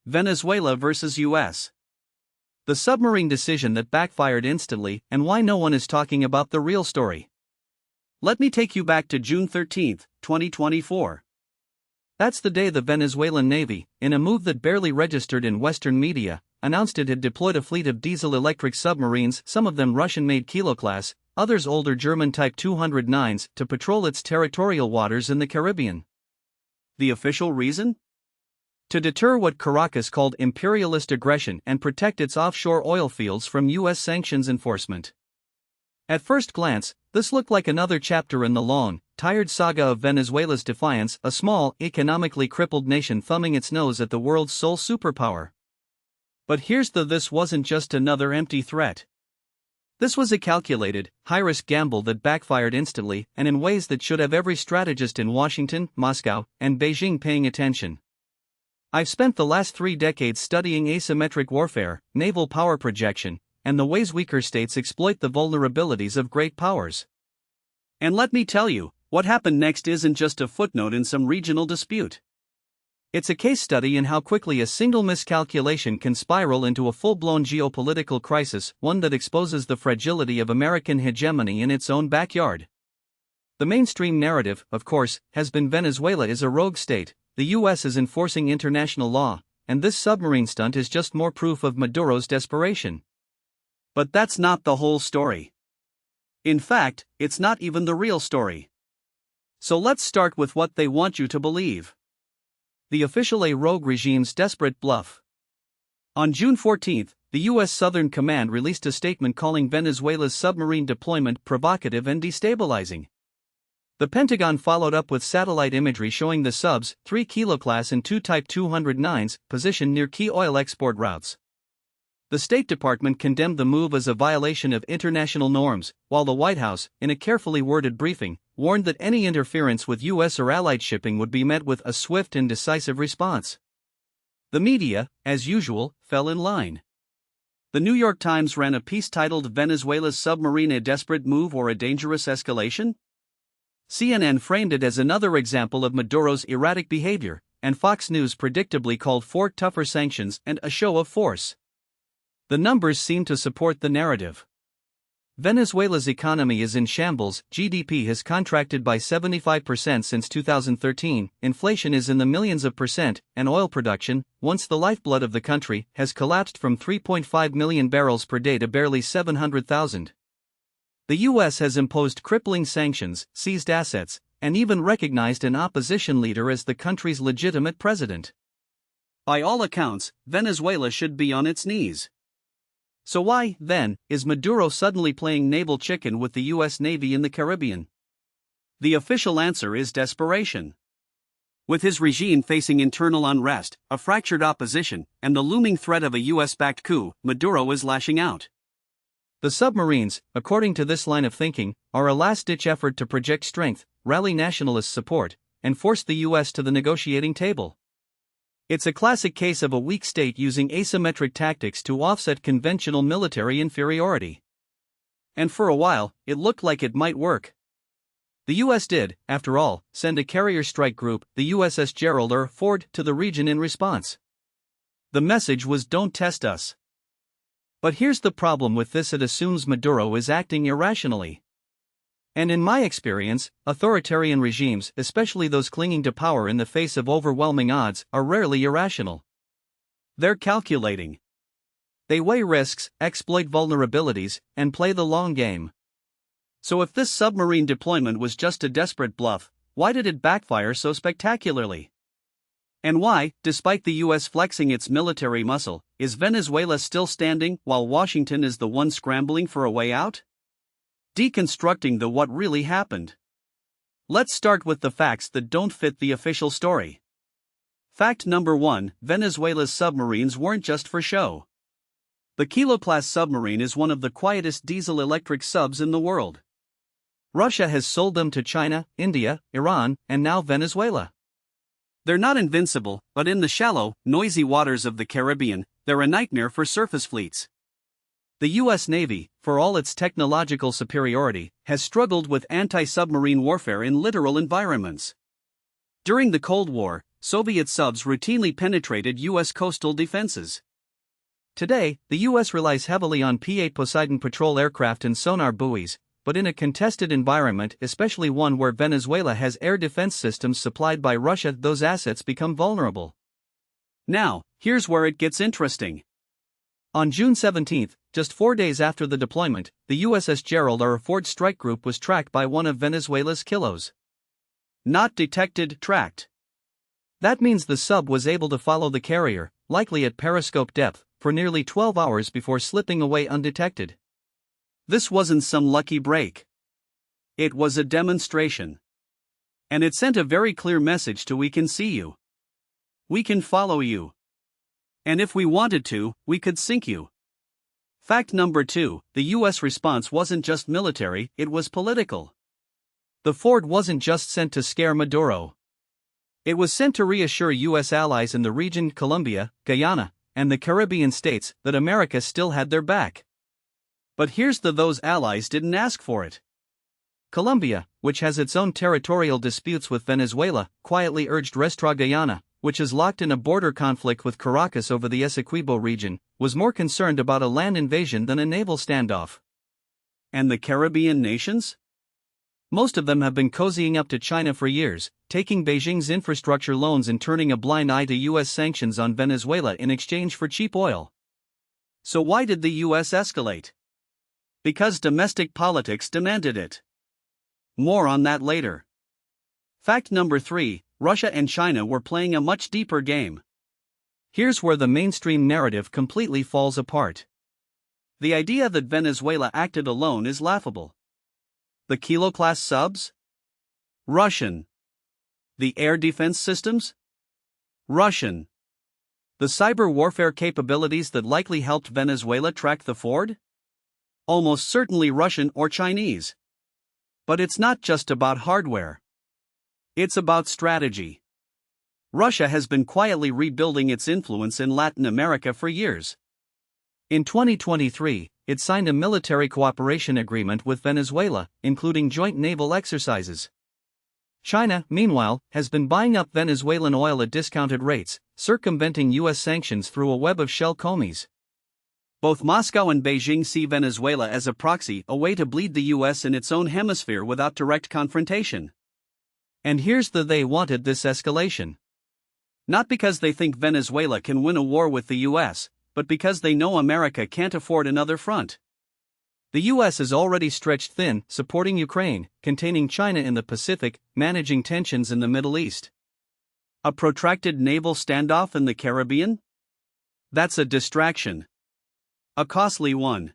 Venezuela vs. US. The submarine decision that backfired instantly, and why no one is talking about the real story. Let me take you back to June 13, 2024. That's the day the Venezuelan Navy, in a move that barely registered in Western media, announced it had deployed a fleet of diesel-electric submarines, some of them Russian-made Kilo-class, others older German Type 209s, to patrol its territorial waters in the Caribbean. The official reason? To deter what Caracas called imperialist aggression and protect its offshore oil fields from U.S. sanctions enforcement. At first glance, this looked like another chapter in the long, tired saga of Venezuela's defiance, a small, economically crippled nation thumbing its nose at the world's sole superpower. But here's this wasn't just another empty threat. This was a calculated, high-risk gamble that backfired instantly and in ways that should have every strategist in Washington, Moscow, and Beijing paying attention. I've spent the last 3 decades studying asymmetric warfare, naval power projection, and the ways weaker states exploit the vulnerabilities of great powers. And let me tell you, what happened next isn't just a footnote in some regional dispute. It's a case study in how quickly a single miscalculation can spiral into a full-blown geopolitical crisis, one that exposes the fragility of American hegemony in its own backyard. The mainstream narrative, of course, has been Venezuela is a rogue state, the U.S. is enforcing international law, and this submarine stunt is just more proof of Maduro's desperation. But that's not the whole story. In fact, it's not even the real story. So let's start with what they want you to believe. The official rogue regime's desperate bluff. On June 14, the U.S. Southern Command released a statement calling Venezuela's submarine deployment provocative and destabilizing. The Pentagon followed up with satellite imagery showing the subs, 3 Kilo-class and 2 Type 209s, positioned near key oil export routes. The State Department condemned the move as a violation of international norms, while the White House, in a carefully worded briefing, warned that any interference with U.S. or allied shipping would be met with a swift and decisive response. The media, as usual, fell in line. The New York Times ran a piece titled "Venezuela's Submarine: A Desperate Move or a Dangerous Escalation?" CNN framed it as another example of Maduro's erratic behavior, and Fox News predictably called for tougher sanctions and a show of force. The numbers seem to support the narrative. Venezuela's economy is in shambles, GDP has contracted by 75% since 2013, inflation is in the millions of percent, and oil production, once the lifeblood of the country, has collapsed from 3.5 million barrels per day to barely 700,000. The U.S. has imposed crippling sanctions, seized assets, and even recognized an opposition leader as the country's legitimate president. By all accounts, Venezuela should be on its knees. So why, then, is Maduro suddenly playing naval chicken with the U.S. Navy in the Caribbean? The official answer is desperation. With his regime facing internal unrest, a fractured opposition, and the looming threat of a U.S.-backed coup, Maduro is lashing out. The submarines, according to this line of thinking, are a last-ditch effort to project strength, rally nationalist support, and force the U.S. to the negotiating table. It's a classic case of a weak state using asymmetric tactics to offset conventional military inferiority. And for a while, it looked like it might work. The U.S. did, after all, send a carrier strike group, the USS Gerald R. Ford, to the region in response. The message was "Don't test us." But here's the problem with this: it assumes Maduro is acting irrationally. And in my experience, authoritarian regimes, especially those clinging to power in the face of overwhelming odds, are rarely irrational. They're calculating. They weigh risks, exploit vulnerabilities, and play the long game. So if this submarine deployment was just a desperate bluff, why did it backfire so spectacularly? And why, despite the U.S. flexing its military muscle, is Venezuela still standing while Washington is the one scrambling for a way out? Deconstructing what really happened. Let's start with the facts that don't fit the official story. Fact number 1: Venezuela's submarines weren't just for show. The Kilo-class submarine is one of the quietest diesel-electric subs in the world. Russia has sold them to China, India, Iran, and now Venezuela. They're not invincible, but in the shallow, noisy waters of the Caribbean, they're a nightmare for surface fleets. The U.S. Navy, for all its technological superiority, has struggled with anti-submarine warfare in littoral environments. During the Cold War, Soviet subs routinely penetrated U.S. coastal defenses. Today, the U.S. relies heavily on P-8 Poseidon patrol aircraft and sonar buoys, but in a contested environment, especially one where Venezuela has air defense systems supplied by Russia, those assets become vulnerable. Now, here's where it gets interesting. On June 17, just 4 days after the deployment, the USS Gerald R. Ford strike group was tracked by one of Venezuela's kilos. Not detected, tracked. That means the sub was able to follow the carrier, likely at periscope depth, for nearly 12 hours before slipping away undetected. This wasn't some lucky break. It was a demonstration. And it sent a very clear message to: we can see you. We can follow you. And if we wanted to, we could sink you. Fact number 2, the US response wasn't just military, it was political. The Ford wasn't just sent to scare Maduro. It was sent to reassure US allies in the region, Colombia, Guyana, and the Caribbean states, that America still had their back. But here's those allies didn't ask for it. Colombia, which has its own territorial disputes with Venezuela, quietly urged Restra Guyana, which is locked in a border conflict with Caracas over the Essequibo region, was more concerned about a land invasion than a naval standoff. And the Caribbean nations? Most of them have been cozying up to China for years, taking Beijing's infrastructure loans and turning a blind eye to US sanctions on Venezuela in exchange for cheap oil. So why did the US escalate? Because domestic politics demanded it. More on that later. Fact number 3, Russia and China were playing a much deeper game. Here's where the mainstream narrative completely falls apart. The idea that Venezuela acted alone is laughable. The Kilo-class subs? Russian. The air defense systems? Russian. The cyber warfare capabilities that likely helped Venezuela track the Ford? Almost certainly Russian or Chinese. But it's not just about hardware. It's about strategy. Russia has been quietly rebuilding its influence in Latin America for years. In 2023, it signed a military cooperation agreement with Venezuela, including joint naval exercises. China, meanwhile, has been buying up Venezuelan oil at discounted rates, circumventing US sanctions through a web of shell commies. Both Moscow and Beijing see Venezuela as a proxy, a way to bleed the US in its own hemisphere without direct confrontation. And here's they wanted this escalation. Not because they think Venezuela can win a war with the US, but because they know America can't afford another front. The US is already stretched thin, supporting Ukraine, containing China in the Pacific, managing tensions in the Middle East. A protracted naval standoff in the Caribbean? That's a distraction. A costly one.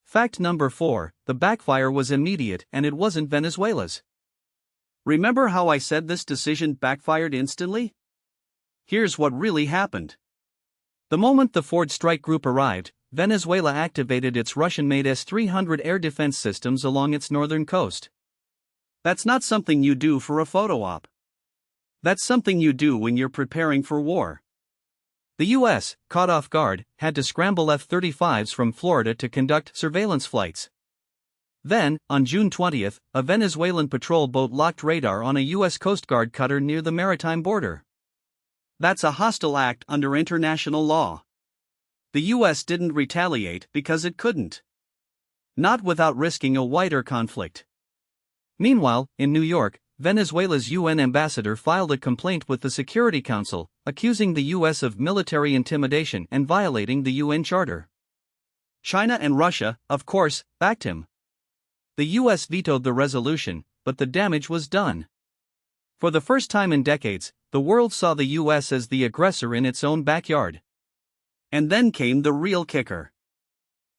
Fact number 4, the backfire was immediate and it wasn't Venezuela's. Remember how I said this decision backfired instantly? Here's what really happened. The moment the Ford strike group arrived, Venezuela activated its Russian-made S-300 air defense systems along its northern coast. That's not something you do for a photo op. That's something you do when you're preparing for war. The US, caught off guard, had to scramble F-35s from Florida to conduct surveillance flights. Then, on June 20, a Venezuelan patrol boat locked radar on a US Coast Guard cutter near the maritime border. That's a hostile act under international law. The US didn't retaliate because it couldn't. Not without risking a wider conflict. Meanwhile, in New York, Venezuela's UN ambassador filed a complaint with the Security Council, accusing the US of military intimidation and violating the UN Charter. China and Russia, of course, backed him. The US vetoed the resolution, but the damage was done. For the first time in decades, the world saw the US as the aggressor in its own backyard. And then came the real kicker.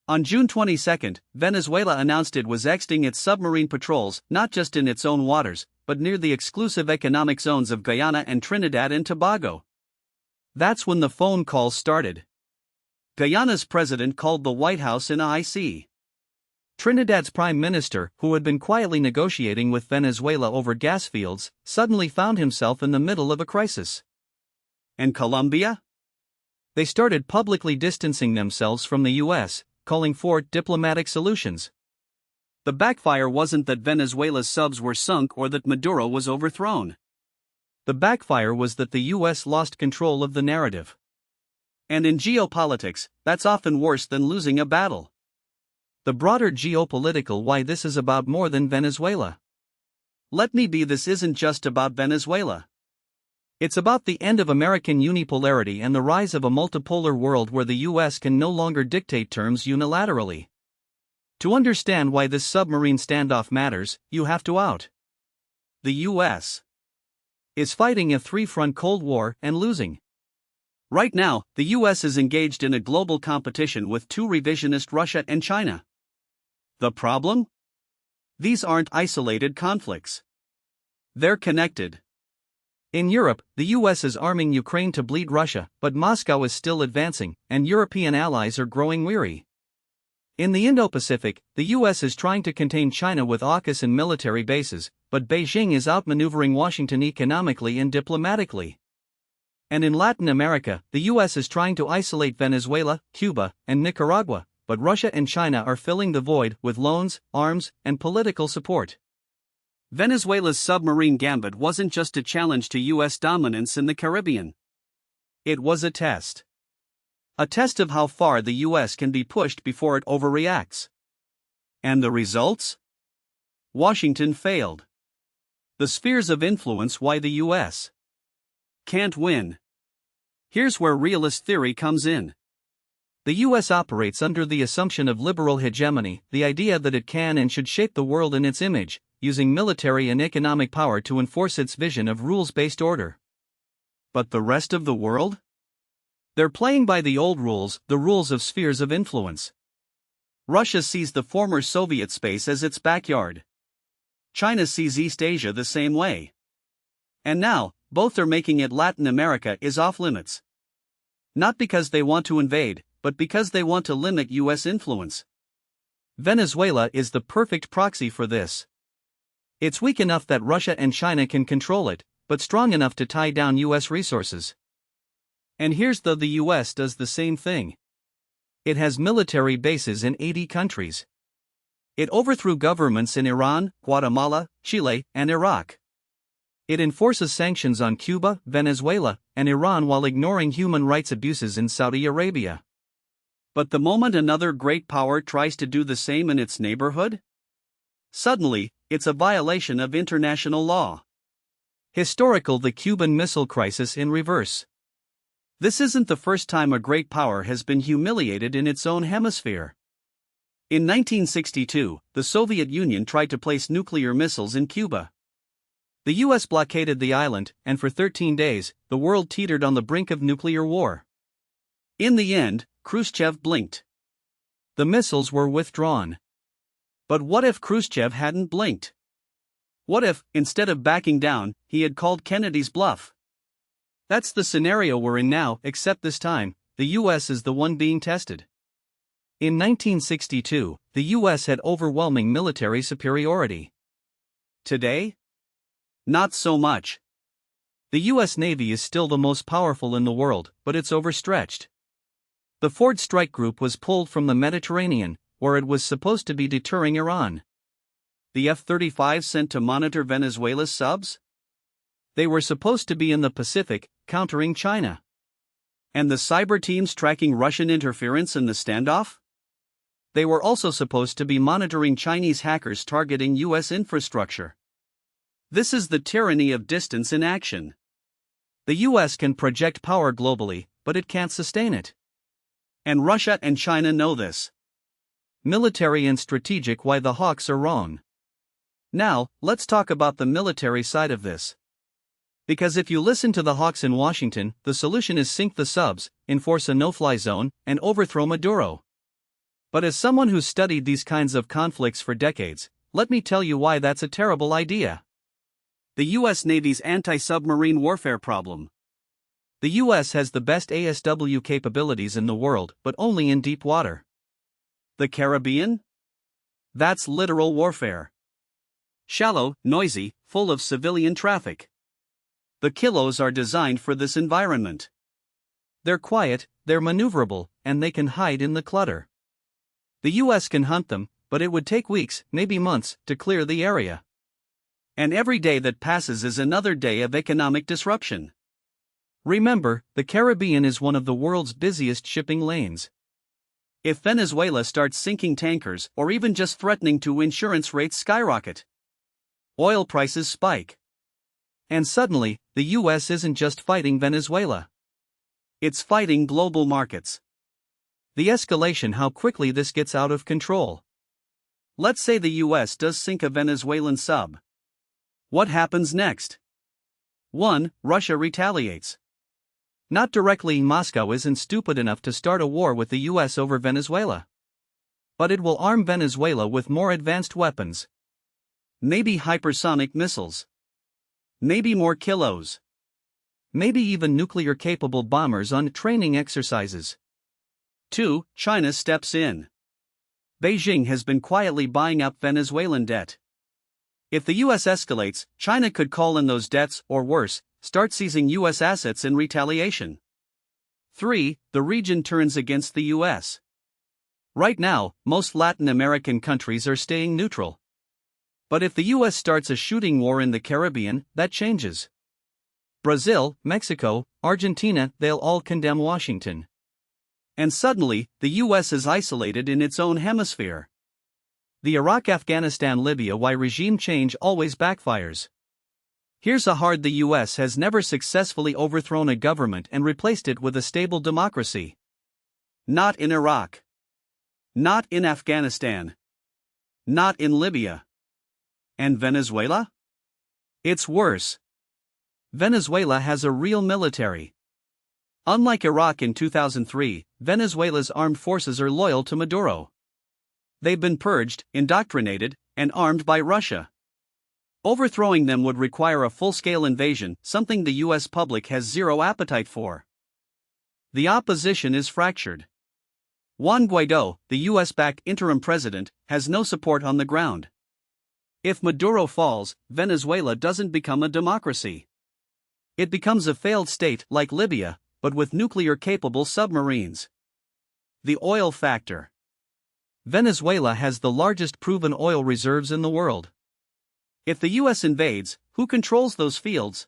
On June 22, Venezuela announced it was exiting its submarine patrols not just in its own waters, but near the exclusive economic zones of Guyana and Trinidad and Tobago. That's when the phone calls started. Guyana's president called the White House in a IC. Trinidad's prime minister, who had been quietly negotiating with Venezuela over gas fields, suddenly found himself in the middle of a crisis. And Colombia? They started publicly distancing themselves from the US, calling for diplomatic solutions. The backfire wasn't that Venezuela's subs were sunk or that Maduro was overthrown. The backfire was that the US lost control of the narrative. And in geopolitics, that's often worse than losing a battle. The broader geopolitical why this is about more than Venezuela. Let me be, this isn't just about Venezuela. It's about the end of American unipolarity and the rise of a multipolar world where the US can no longer dictate terms unilaterally. To understand why this submarine standoff matters, you have to out. The US is fighting a three-front Cold War and losing. Right now, the US is engaged in a global competition with two revisionist Russia and China. The problem? These aren't isolated conflicts. They're connected. In Europe, the US is arming Ukraine to bleed Russia, but Moscow is still advancing, and European allies are growing weary. In the Indo-Pacific, the US is trying to contain China with AUKUS and military bases, but Beijing is outmaneuvering Washington economically and diplomatically. And in Latin America, the US is trying to isolate Venezuela, Cuba, and Nicaragua, but Russia and China are filling the void with loans, arms, and political support. Venezuela's submarine gambit wasn't just a challenge to US dominance in the Caribbean. It was a test. A test of how far the US can be pushed before it overreacts. And the results? Washington failed. The spheres of influence why the US can't win. Here's where realist theory comes in. The US operates under the assumption of liberal hegemony, the idea that it can and should shape the world in its image, using military and economic power to enforce its vision of rules-based order. But the rest of the world? They're playing by the old rules, the rules of spheres of influence. Russia sees the former Soviet space as its backyard. China sees East Asia the same way. And now, both are making it Latin America is off limits. Not because they want to invade, but because they want to limit US influence. Venezuela is the perfect proxy for this. It's weak enough that Russia and China can control it, but strong enough to tie down US resources. And here's the US does the same thing. It has military bases in 80 countries. It overthrew governments in Iran, Guatemala, Chile, and Iraq. It enforces sanctions on Cuba, Venezuela, and Iran while ignoring human rights abuses in Saudi Arabia. But the moment another great power tries to do the same in its neighborhood, suddenly, it's a violation of international law. Historical: the Cuban Missile Crisis in reverse. This isn't the first time a great power has been humiliated in its own hemisphere. In 1962, the Soviet Union tried to place nuclear missiles in Cuba. The US blockaded the island, and for 13 days, the world teetered on the brink of nuclear war. In the end, Khrushchev blinked. The missiles were withdrawn. But what if Khrushchev hadn't blinked? What if, instead of backing down, he had called Kennedy's bluff? That's the scenario we're in now, except this time, the US is the one being tested. In 1962, the US had overwhelming military superiority. Today? Not so much. The US Navy is still the most powerful in the world, but it's overstretched. The Ford Strike Group was pulled from the Mediterranean, where it was supposed to be deterring Iran. The F-35 sent to monitor Venezuela's subs? They were supposed to be in the Pacific, countering China. And the cyber teams tracking Russian interference in the standoff? They were also supposed to be monitoring Chinese hackers targeting US infrastructure. This is the tyranny of distance in action. The US can project power globally, but it can't sustain it. And Russia and China know this. Military and strategic: why the hawks are wrong. Now, let's talk about the military side of this. Because if you listen to the hawks in Washington, the solution is sink the subs, enforce a no-fly zone, and overthrow Maduro. But as someone who's studied these kinds of conflicts for decades, let me tell you why that's a terrible idea. The US Navy's anti-submarine warfare problem. The US has the best ASW capabilities in the world, but only in deep water. The Caribbean? That's literal warfare. Shallow, noisy, full of civilian traffic. The kilos are designed for this environment. They're quiet, they're maneuverable, and they can hide in the clutter. The US can hunt them, but it would take weeks, maybe months, to clear the area. And every day that passes is another day of economic disruption. Remember, the Caribbean is one of the world's busiest shipping lanes. If Venezuela starts sinking tankers or even just threatening to, insurance rates skyrocket. Oil prices spike. And suddenly, the US isn't just fighting Venezuela. It's fighting global markets. The escalation, how quickly this gets out of control. Let's say the US does sink a Venezuelan sub. What happens next? 1. Russia retaliates. Not directly. Moscow isn't stupid enough to start a war with the US over Venezuela. But it will arm Venezuela with more advanced weapons. Maybe hypersonic missiles. Maybe more kilos. Maybe even nuclear-capable bombers on training exercises. 2. China steps in. Beijing has been quietly buying up Venezuelan debt. If the US escalates, China could call in those debts, or worse, start seizing US assets in retaliation. 3. The region turns against the US. Right now, most Latin American countries are staying neutral. But if the US starts a shooting war in the Caribbean, that changes. Brazil, Mexico, Argentina, they'll all condemn Washington. And suddenly, the US is isolated in its own hemisphere. The Iraq, Afghanistan, Libya, why regime change always backfires. Here's how hard the US has never successfully overthrown a government and replaced it with a stable democracy. Not in Iraq. Not in Afghanistan. Not in Libya. And Venezuela? It's worse. Venezuela has a real military. Unlike Iraq in 2003, Venezuela's armed forces are loyal to Maduro. They've been purged, indoctrinated, and armed by Russia. Overthrowing them would require a full-scale invasion, something the US public has zero appetite for. The opposition is fractured. Juan Guaidó, the US-backed interim president, has no support on the ground. If Maduro falls, Venezuela doesn't become a democracy. It becomes a failed state like Libya, but with nuclear-capable submarines. The oil factor. Venezuela has the largest proven oil reserves in the world. If the US invades, who controls those fields?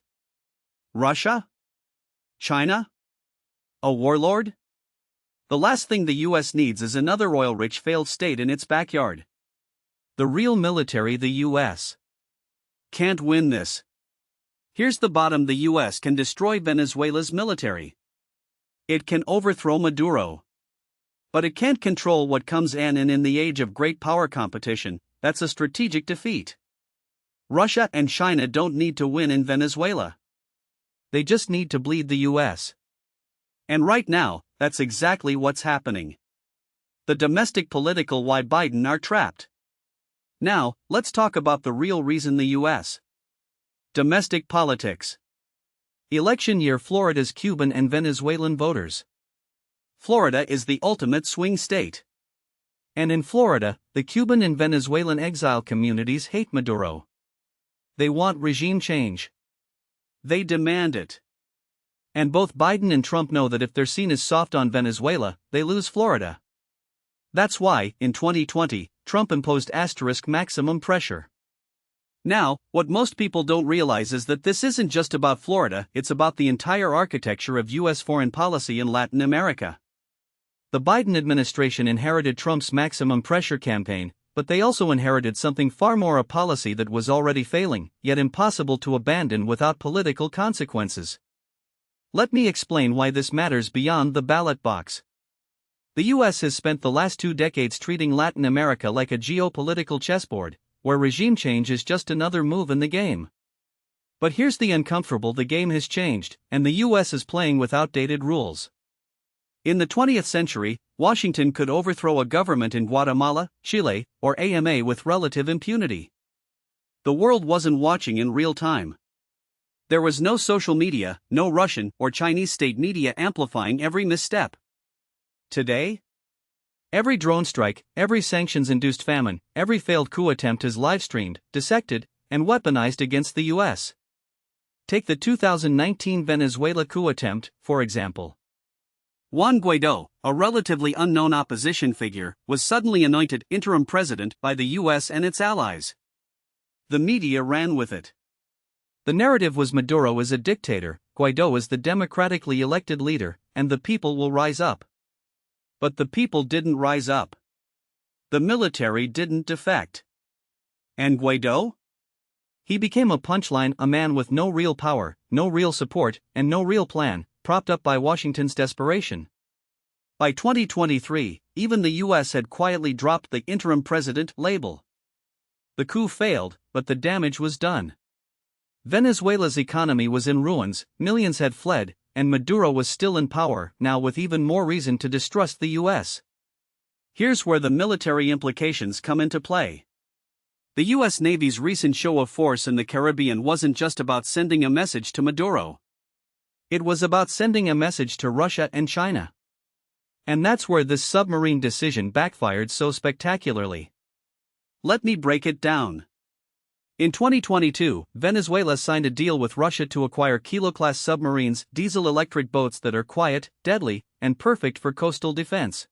Russia? China? A warlord? The last thing the US needs is another oil-rich failed state in its backyard. The real military, the US, can't win this. Here's the bottom: the US can destroy Venezuela's military. It can overthrow Maduro. But it can't control what comes in, and in the age of great power competition, that's a strategic defeat. Russia and China don't need to win in Venezuela. They just need to bleed the US. And right now, that's exactly what's happening. The domestic political why Biden are trapped. Now, let's talk about the real reason the US. Domestic politics. Election year: Florida's Cuban and Venezuelan voters. Florida is the ultimate swing state. And in Florida, the Cuban and Venezuelan exile communities hate Maduro. They want regime change. They demand it. And both Biden and Trump know that if they're seen as soft on Venezuela, they lose Florida. That's why, in 2020, Trump imposed maximum pressure. Now, what most people don't realize is that this isn't just about Florida, it's about the entire architecture of US foreign policy in Latin America. The Biden administration inherited Trump's maximum pressure campaign, but they also inherited something far more: a policy that was already failing, yet impossible to abandon without political consequences. Let me explain why this matters beyond the ballot box. The US has spent the last 2 decades treating Latin America like a geopolitical chessboard, where regime change is just another move in the game. But here's the uncomfortable: the game has changed, and the US is playing with outdated rules. In the 20th century, Washington could overthrow a government in Guatemala, Chile, or AMA with relative impunity. The world wasn't watching in real time. There was no social media, no Russian or Chinese state media amplifying every misstep. Today? Every drone strike, every sanctions-induced famine, every failed coup attempt is live-streamed, dissected, and weaponized against the US. Take the 2019 Venezuela coup attempt, for example. Juan Guaidó, a relatively unknown opposition figure, was suddenly anointed interim president by the US and its allies. The media ran with it. The narrative was Maduro is a dictator, Guaido is the democratically elected leader, and the people will rise up. But the people didn't rise up. The military didn't defect. And Guaido? He became a punchline, a man with no real power, no real support, and no real plan, propped up by Washington's desperation. By 2023, even the US had quietly dropped the interim president label. The coup failed, but the damage was done. Venezuela's economy was in ruins, millions had fled, and Maduro was still in power, now with even more reason to distrust the US. Here's where the military implications come into play. The US Navy's recent show of force in the Caribbean wasn't just about sending a message to Maduro. It was about sending a message to Russia and China. And that's where this submarine decision backfired so spectacularly. Let me break it down. In 2022, Venezuela signed a deal with Russia to acquire Kilo-class submarines, diesel-electric boats that are quiet, deadly, and perfect for coastal defense.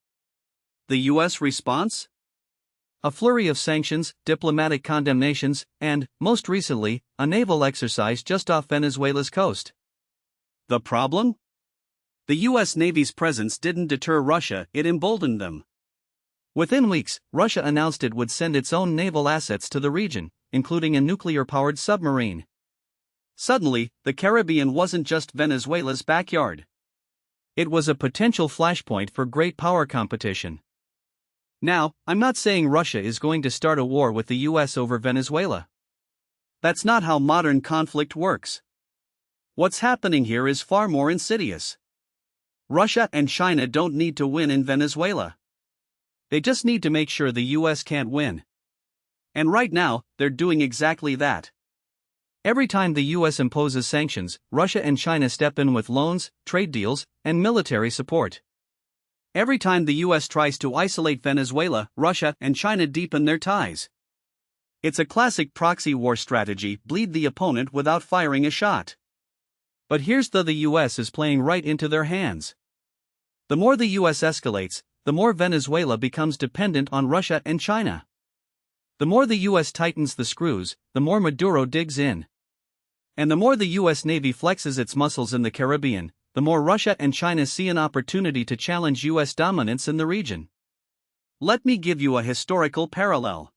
The US response? A flurry of sanctions, diplomatic condemnations, and, most recently, a naval exercise just off Venezuela's coast. The problem? The US Navy's presence didn't deter Russia, it emboldened them. Within weeks, Russia announced it would send its own naval assets to the region, including a nuclear-powered submarine. Suddenly, the Caribbean wasn't just Venezuela's backyard. It was a potential flashpoint for great power competition. Now, I'm not saying Russia is going to start a war with the US over Venezuela. That's not how modern conflict works. What's happening here is far more insidious. Russia and China don't need to win in Venezuela. They just need to make sure the US can't win. And right now, they're doing exactly that. Every time the US imposes sanctions, Russia and China step in with loans, trade deals, and military support. Every time the US tries to isolate Venezuela, Russia and China deepen their ties. It's a classic proxy war strategy: bleed the opponent without firing a shot. But here's the US is playing right into their hands. The more the US escalates, the more Venezuela becomes dependent on Russia and China. The more the US tightens the screws, the more Maduro digs in. And the more the US Navy flexes its muscles in the Caribbean, the more Russia and China see an opportunity to challenge US dominance in the region. Let me give you a historical parallel.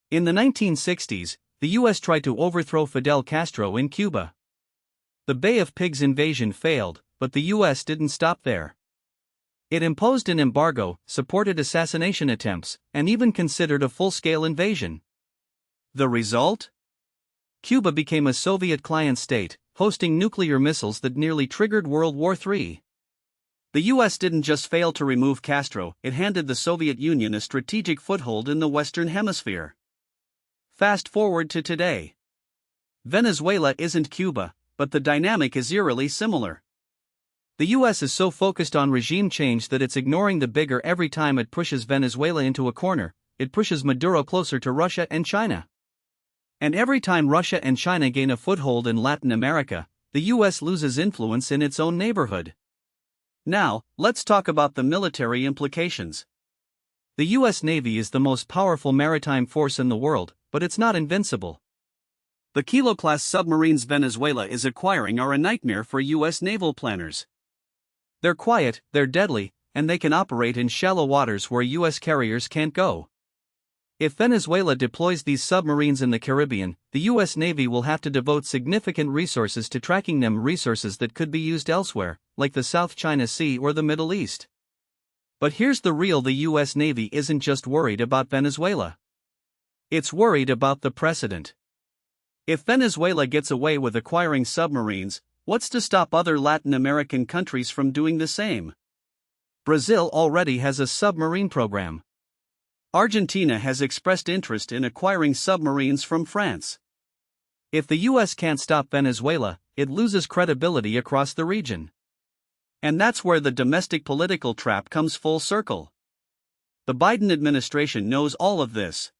In the 1960s, the US tried to overthrow Fidel Castro in Cuba. The Bay of Pigs invasion failed, but the US didn't stop there. It imposed an embargo, supported assassination attempts, and even considered a full-scale invasion. The result? Cuba became a Soviet client state, hosting nuclear missiles that nearly triggered World War III. The US didn't just fail to remove Castro, it handed the Soviet Union a strategic foothold in the Western Hemisphere. Fast forward to today. Venezuela isn't Cuba, but the dynamic is eerily similar. The US is so focused on regime change that it's ignoring the bigger. Every time it pushes Venezuela into a corner, it pushes Maduro closer to Russia and China. And every time Russia and China gain a foothold in Latin America, the US loses influence in its own neighborhood. Now, let's talk about the military implications. The US Navy is the most powerful maritime force in the world, but it's not invincible. The Kilo-class submarines Venezuela is acquiring are a nightmare for US naval planners. They're quiet, they're deadly, and they can operate in shallow waters where US carriers can't go. If Venezuela deploys these submarines in the Caribbean, the US Navy will have to devote significant resources to tracking them, resources that could be used elsewhere, like the South China Sea or the Middle East. But here's the real: the US Navy isn't just worried about Venezuela. It's worried about the precedent. If Venezuela gets away with acquiring submarines, what's to stop other Latin American countries from doing the same? Brazil already has a submarine program. Argentina has expressed interest in acquiring submarines from France. If the US can't stop Venezuela, it loses credibility across the region. And that's where the domestic political trap comes full circle. The Biden administration knows all of this.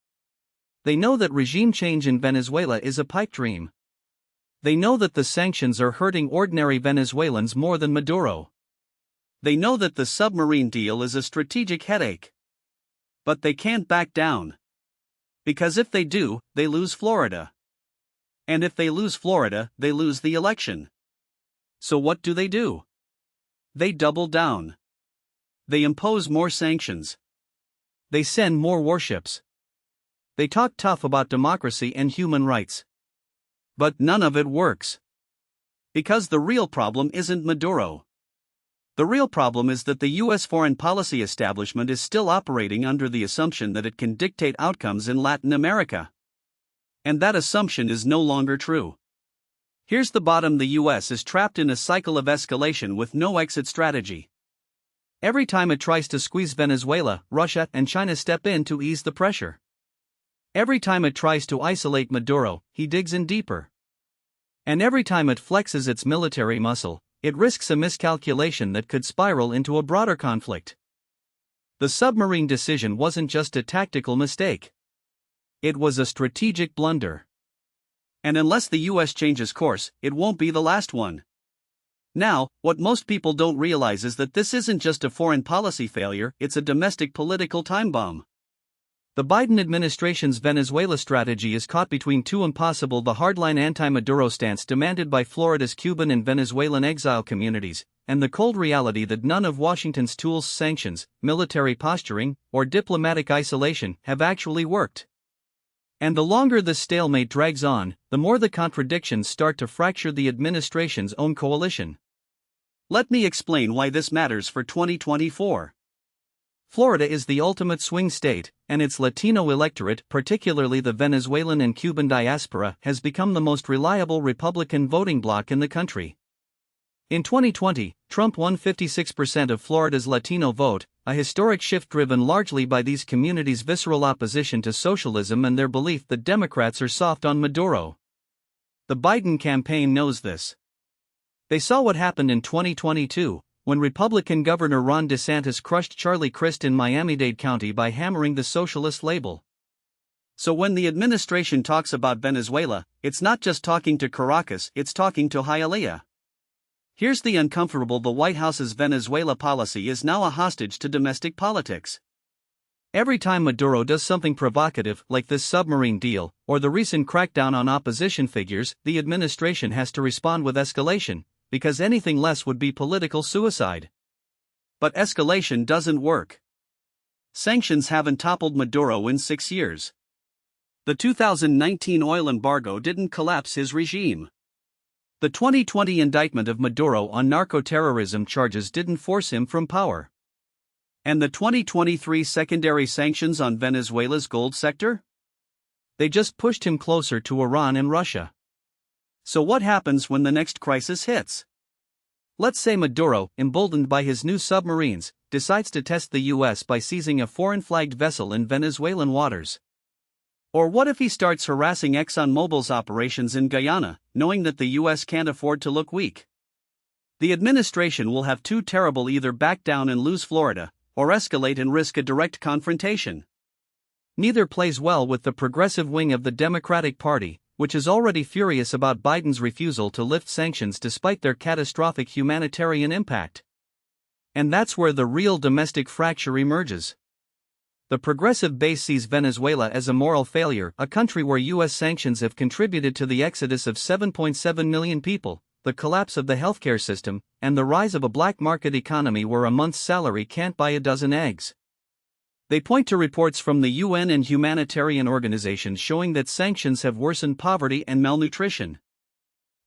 They know that regime change in Venezuela is a pipe dream. They know that the sanctions are hurting ordinary Venezuelans more than Maduro. They know that the submarine deal is a strategic headache. But they can't back down. Because if they do, they lose Florida. And if they lose Florida, they lose the election. So what do? They double down. They impose more sanctions. They send more warships. They talk tough about democracy and human rights. But none of it works. Because the real problem isn't Maduro. The real problem is that the U.S. foreign policy establishment is still operating under the assumption that it can dictate outcomes in Latin America. And that assumption is no longer true. Here's the bottom: the U.S. is trapped in a cycle of escalation with no exit strategy. Every time it tries to squeeze Venezuela, Russia and China step in to ease the pressure. Every time it tries to isolate Maduro, he digs in deeper. And every time it flexes its military muscle, it risks a miscalculation that could spiral into a broader conflict. The submarine decision wasn't just a tactical mistake. It was a strategic blunder. And unless the U.S. changes course, it won't be the last one. Now, what most people don't realize is that this isn't just a foreign policy failure, it's a domestic political time bomb. The Biden administration's Venezuela strategy is caught between two: impossible, the hardline anti-Maduro stance demanded by Florida's Cuban and Venezuelan exile communities, and the cold reality that none of Washington's tools, sanctions, military posturing, or diplomatic isolation, have actually worked. And the longer this stalemate drags on, the more the contradictions start to fracture the administration's own coalition. Let me explain why this matters for 2024. Florida is the ultimate swing state, and its Latino electorate, particularly the Venezuelan and Cuban diaspora, has become the most reliable Republican voting bloc in the country. In 2020, Trump won 56% of Florida's Latino vote, a historic shift driven largely by these communities' visceral opposition to socialism and their belief that Democrats are soft on Maduro. The Biden campaign knows this. They saw what happened in 2022, when Republican Governor Ron DeSantis crushed Charlie Crist in Miami-Dade County by hammering the socialist label. So when the administration talks about Venezuela, it's not just talking to Caracas, it's talking to Hialeah. Here's the uncomfortable: the White House's Venezuela policy is now a hostage to domestic politics. Every time Maduro does something provocative, like this submarine deal, or the recent crackdown on opposition figures, the administration has to respond with escalation, because anything less would be political suicide. But escalation doesn't work. Sanctions haven't toppled Maduro in 6 years. The 2019 oil embargo didn't collapse his regime. The 2020 indictment of Maduro on narco-terrorism charges didn't force him from power. And the 2023 secondary sanctions on Venezuela's gold sector? They just pushed him closer to Iran and Russia. So what happens when the next crisis hits? Let's say Maduro, emboldened by his new submarines, decides to test the U.S. by seizing a foreign-flagged vessel in Venezuelan waters. Or what if he starts harassing ExxonMobil's operations in Guyana, knowing that the U.S. can't afford to look weak? The administration will have two terrible: either back down and lose Florida, or escalate and risk a direct confrontation. Neither plays well with the progressive wing of the Democratic Party, which is already furious about Biden's refusal to lift sanctions despite their catastrophic humanitarian impact. And that's where the real domestic fracture emerges. The progressive base sees Venezuela as a moral failure, a country where U.S. sanctions have contributed to the exodus of 7.7 million people, the collapse of the healthcare system, and the rise of a black market economy where a month's salary can't buy a dozen eggs. They point to reports from the UN and humanitarian organizations showing that sanctions have worsened poverty and malnutrition.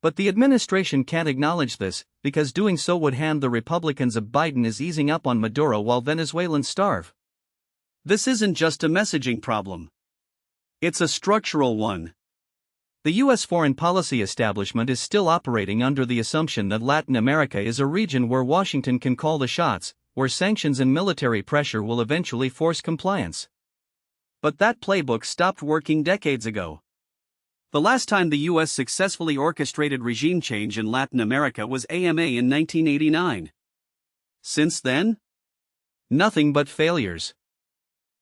But the administration can't acknowledge this, because doing so would hand the Republicans of Biden as easing up on Maduro while Venezuelans starve. This isn't just a messaging problem. It's a structural one. The U.S. foreign policy establishment is still operating under the assumption that Latin America is a region where Washington can call the shots, where sanctions and military pressure will eventually force compliance. But that playbook stopped working decades ago. The last time the U.S. successfully orchestrated regime change in Latin America was AMA in 1989. Since then? Nothing but failures.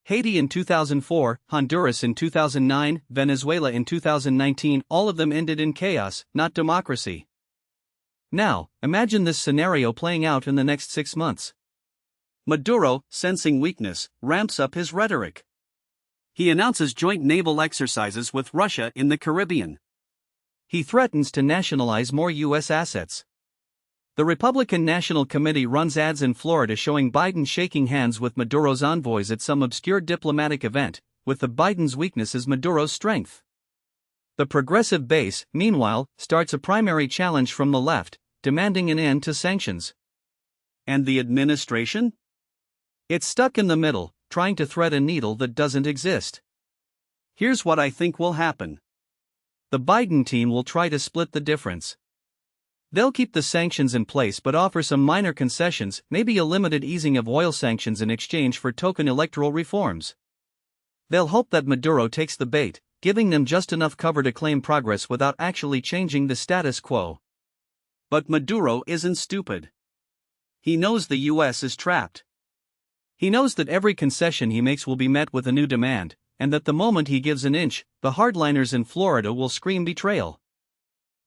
Haiti in 2004, Honduras in 2009, Venezuela in 2019, all of them ended in chaos, not democracy. Now, imagine this scenario playing out in the next 6 months. Maduro, sensing weakness, ramps up his rhetoric. He announces joint naval exercises with Russia in the Caribbean. He threatens to nationalize more U.S. assets. The Republican National Committee runs ads in Florida showing Biden shaking hands with Maduro's envoys at some obscure diplomatic event, with the Biden's weakness as Maduro's strength. The progressive base, meanwhile, starts a primary challenge from the left, demanding an end to sanctions. And the administration? It's stuck in the middle, trying to thread a needle that doesn't exist. Here's what I think will happen. The Biden team will try to split the difference. They'll keep the sanctions in place but offer some minor concessions, maybe a limited easing of oil sanctions in exchange for token electoral reforms. They'll hope that Maduro takes the bait, giving them just enough cover to claim progress without actually changing the status quo. But Maduro isn't stupid. He knows the U.S. is trapped. He knows that every concession he makes will be met with a new demand, and that the moment he gives an inch, the hardliners in Florida will scream betrayal.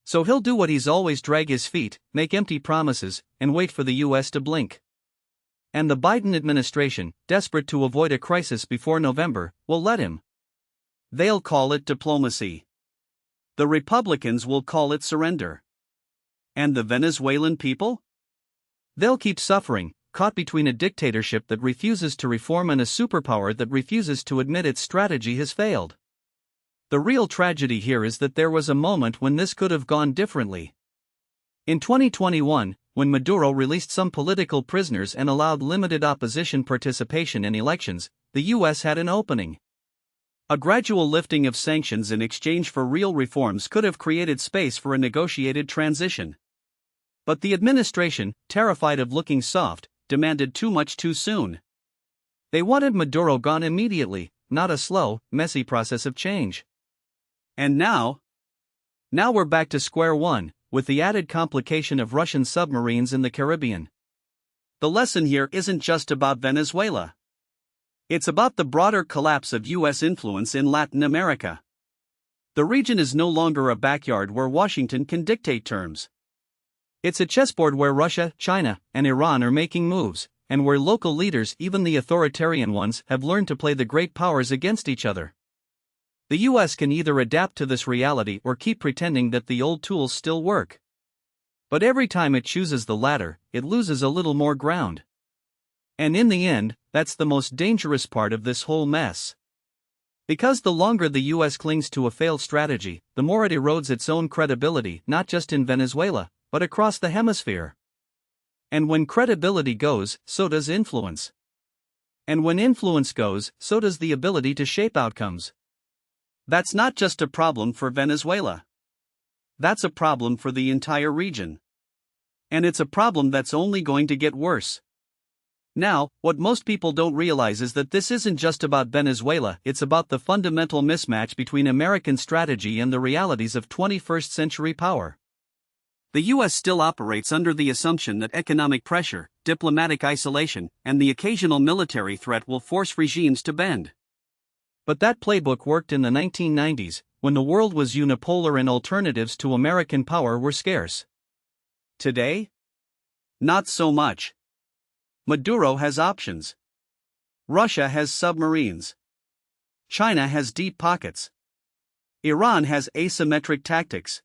So he'll do what he's always: drag his feet, make empty promises, and wait for the U.S. to blink. And the Biden administration, desperate to avoid a crisis before November, will let him. They'll call it diplomacy. The Republicans will call it surrender. And the Venezuelan people? They'll keep suffering, caught between a dictatorship that refuses to reform and a superpower that refuses to admit its strategy has failed. The real tragedy here is that there was a moment when this could have gone differently. In 2021, when Maduro released some political prisoners and allowed limited opposition participation in elections, the U.S. had an opening. A gradual lifting of sanctions in exchange for real reforms could have created space for a negotiated transition. But the administration, terrified of looking soft, demanded too much too soon. They wanted Maduro gone immediately, not a slow, messy process of change. And now we're back to square one, with the added complication of Russian submarines in the Caribbean. The lesson here isn't just about Venezuela. It's about the broader collapse of U.S. influence in Latin America. The region is no longer a backyard where Washington can dictate terms. It's a chessboard where Russia, China, and Iran are making moves, and where local leaders, even the authoritarian ones, have learned to play the great powers against each other. The U.S. can either adapt to this reality or keep pretending that the old tools still work. But every time it chooses the latter, it loses a little more ground. And in the end, that's the most dangerous part of this whole mess. Because the longer the U.S. clings to a failed strategy, the more it erodes its own credibility, not just in Venezuela, but across the hemisphere. And when credibility goes, so does influence. And when influence goes, so does the ability to shape outcomes. That's not just a problem for Venezuela. That's a problem for the entire region. And it's a problem that's only going to get worse. Now, what most people don't realize is that this isn't just about Venezuela, it's about the fundamental mismatch between American strategy and the realities of 21st century power. The U.S. still operates under the assumption that economic pressure, diplomatic isolation, and the occasional military threat will force regimes to bend. But that playbook worked in the 1990s, when the world was unipolar and alternatives to American power were scarce. Today? Not so much. Maduro has options. Russia has submarines. China has deep pockets. Iran has asymmetric tactics.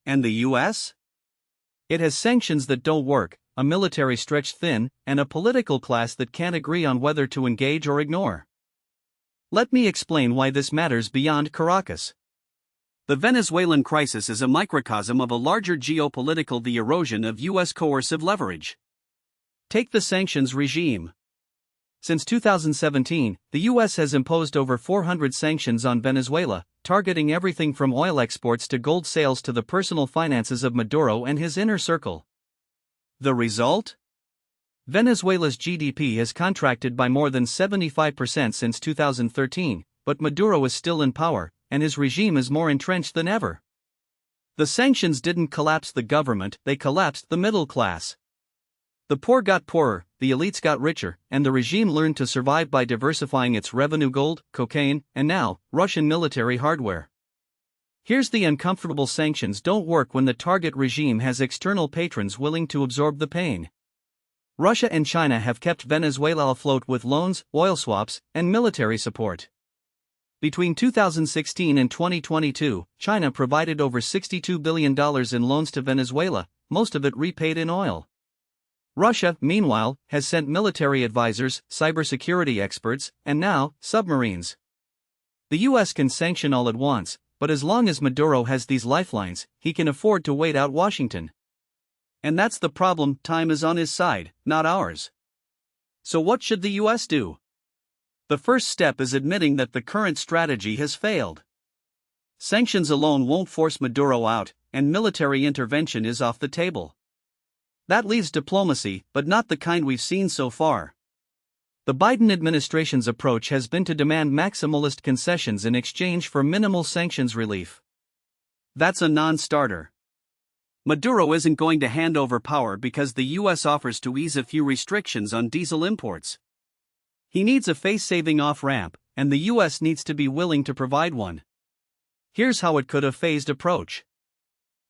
And the U.S.? It has sanctions that don't work, a military stretched thin, and a political class that can't agree on whether to engage or ignore. Let me explain why this matters beyond Caracas. The Venezuelan crisis is a microcosm of a larger geopolitical: the erosion of U.S. coercive leverage. Take the sanctions regime. Since 2017, the U.S. has imposed over 400 sanctions on Venezuela, targeting everything from oil exports to gold sales to the personal finances of Maduro and his inner circle. The result? Venezuela's GDP has contracted by more than 75% since 2013, but Maduro is still in power, and his regime is more entrenched than ever. The sanctions didn't collapse the government, they collapsed the middle class. The poor got poorer, the elites got richer, and the regime learned to survive by diversifying its revenue: gold, cocaine, and now, Russian military hardware. Here's the uncomfortable: sanctions don't work when the target regime has external patrons willing to absorb the pain. Russia and China have kept Venezuela afloat with loans, oil swaps, and military support. Between 2016 and 2022, China provided over $62 billion in loans to Venezuela, most of it repaid in oil. Russia, meanwhile, has sent military advisors, cybersecurity experts, and now, submarines. The US can sanction all at once, but as long as Maduro has these lifelines, he can afford to wait out Washington. And that's the problem, time is on his side, not ours. So what should the US do? The first step is admitting that the current strategy has failed. Sanctions alone won't force Maduro out, and military intervention is off the table. That leaves diplomacy, but not the kind we've seen so far. The Biden administration's approach has been to demand maximalist concessions in exchange for minimal sanctions relief. That's a non-starter. Maduro isn't going to hand over power because the US offers to ease a few restrictions on diesel imports. He needs a face-saving off-ramp, and the US needs to be willing to provide one. Here's how it could: a phased approach.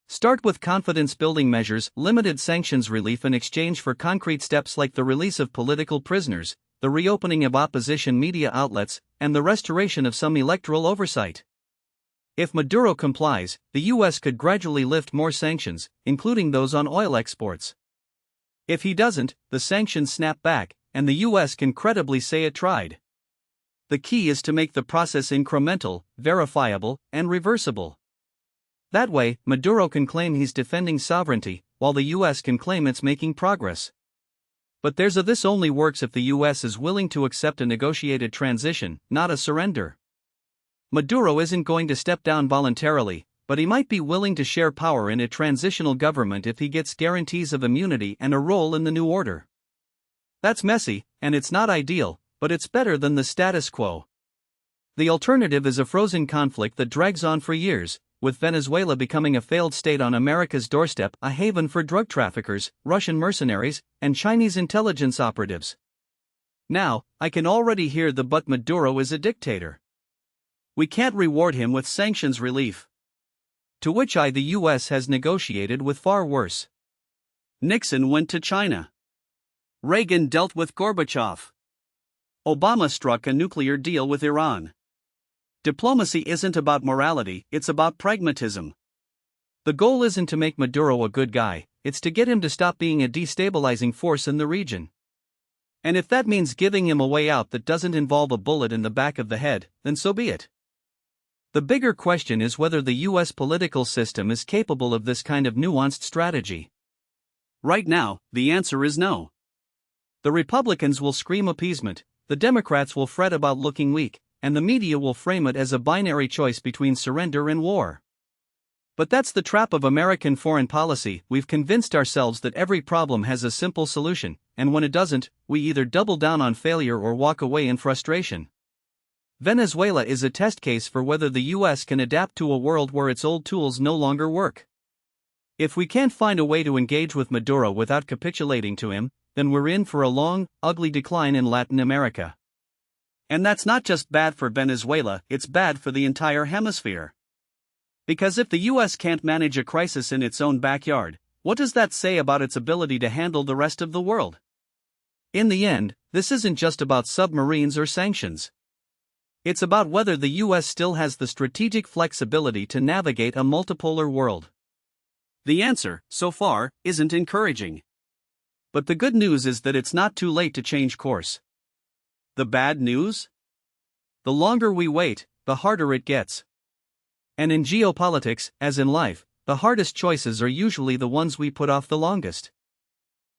Start with confidence-building measures, limited sanctions relief in exchange for concrete steps like the release of political prisoners, the reopening of opposition media outlets, and the restoration of some electoral oversight. If Maduro complies, the US could gradually lift more sanctions, including those on oil exports. If he doesn't, the sanctions snap back, and the US can credibly say it tried. The key is to make the process incremental, verifiable, and reversible. That way, Maduro can claim he's defending sovereignty, while the US can claim it's making progress. But there's a this only works if the US is willing to accept a negotiated transition, not a surrender. Maduro isn't going to step down voluntarily, but he might be willing to share power in a transitional government if he gets guarantees of immunity and a role in the new order. That's messy, and it's not ideal, but it's better than the status quo. The alternative is a frozen conflict that drags on for years, with Venezuela becoming a failed state on America's doorstep, a haven for drug traffickers, Russian mercenaries, and Chinese intelligence operatives. Now, I can already hear the "but Maduro is a dictator. We can't reward him with sanctions relief." To which the US has negotiated with far worse. Nixon went to China. Reagan dealt with Gorbachev. Obama struck a nuclear deal with Iran. Diplomacy isn't about morality, it's about pragmatism. The goal isn't to make Maduro a good guy, it's to get him to stop being a destabilizing force in the region. And if that means giving him a way out that doesn't involve a bullet in the back of the head, then so be it. The bigger question is whether the US political system is capable of this kind of nuanced strategy. Right now, the answer is no. The Republicans will scream appeasement, the Democrats will fret about looking weak, and the media will frame it as a binary choice between surrender and war. But that's the trap of American foreign policy. We've convinced ourselves that every problem has a simple solution, and when it doesn't, we either double down on failure or walk away in frustration. Venezuela is a test case for whether the US can adapt to a world where its old tools no longer work. If we can't find a way to engage with Maduro without capitulating to him, then we're in for a long, ugly decline in Latin America. And that's not just bad for Venezuela, it's bad for the entire hemisphere. Because if the US can't manage a crisis in its own backyard, what does that say about its ability to handle the rest of the world? In the end, this isn't just about submarines or sanctions. It's about whether the US still has the strategic flexibility to navigate a multipolar world. The answer, so far, isn't encouraging. But the good news is that it's not too late to change course. The bad news? The longer we wait, the harder it gets. And in geopolitics, as in life, the hardest choices are usually the ones we put off the longest.